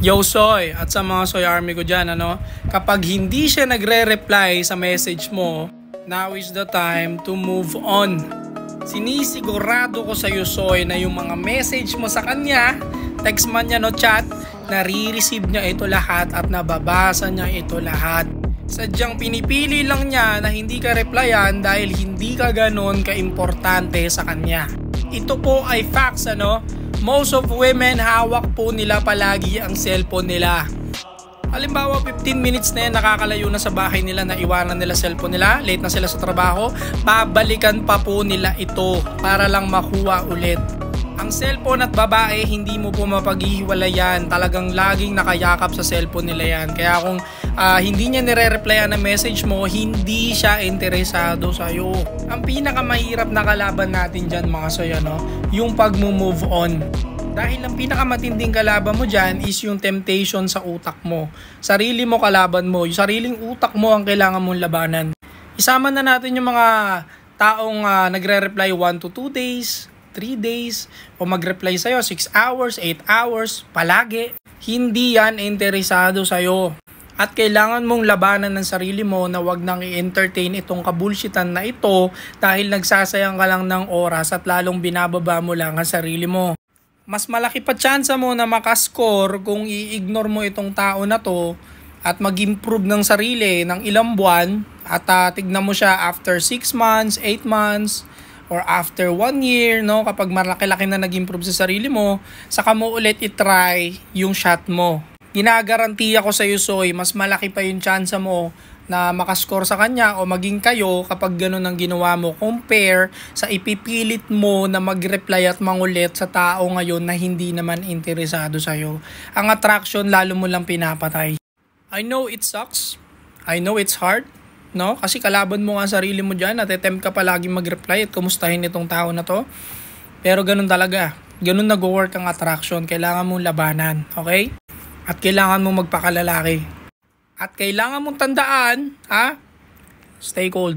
Yo Soy, at sa mga Soy Army ko dyan, kapag hindi siya nagre-reply sa message mo, now is the time to move on. Sinisigurado ko sa iyo Soy na yung mga message mo sa kanya, text man niya chat, nare-receive niya ito lahat at nababasa niya ito lahat. Sadyang pinipili lang niya na hindi ka replyan dahil hindi ka ganon ka-importante sa kanya. Ito po ay facts Most of women, hawak po nila palagi ang cellphone nila. Halimbawa, 15 minutes na yan, nakakalayo na sa bahay nila, na iwanan nila cellphone nila, late na sila sa trabaho, babalikan pa po nila ito para lang makuha ulit. Ang cellphone at babae, hindi mo po mapaghihiwalayan. Talagang laging nakayakap sa cellphone nila yan. Kaya kung hindi niya nire-replyan ng message mo, hindi siya interesado sa'yo. Ang pinakamahirap na kalaban natin dyan mga Soy, yung pag-move on. Dahil ang pinakamatinding kalaban mo dyan is yung temptation sa utak mo. Sarili mo kalaban mo. Yung sariling utak mo ang kailangan mong labanan. Isama na natin yung mga taong nagre-reply 1 to 2 days, 3 days, o mag-reply sa'yo 6 hours, 8 hours, palagi. Hindi yan interesado sa'yo. At kailangan mong labanan ng sarili mo na wag nang i-entertain itong kabulshitan na ito dahil nagsasayang ka lang ng oras at lalong binababa mo lang ang sarili mo. Mas malaki pa tsansa mo na makascore kung i-ignore mo itong tao na to at mag-improve ng sarili ng ilang buwan at tignan mo siya after 6 months, 8 months, or after 1 year, kapag malaki-laki na nag-improve sa sarili mo, saka mo ulit i-try yung shot mo. Ginagarantiya ko sa iyo Soy, mas malaki pa yung tsansa mo na makascore sa kanya o maging kayo kapag ganun ang ginawa mo compare sa ipipilit mo na mag-reply at mangulit sa tao ngayon na hindi naman interesado sa iyo. Ang attraction lalo mo lang pinapatay. I know it sucks. I know it's hard. Kasi kalaban mo nga sarili mo dyan, natitempt ka palagi mag-reply at kumustahin itong tao na to. Pero ganun talaga. Ganun nag-work ang attraction. Kailangan mong labanan. Okay? At kailangan mong magpakalalaki. At kailangan mong tandaan, stay cold.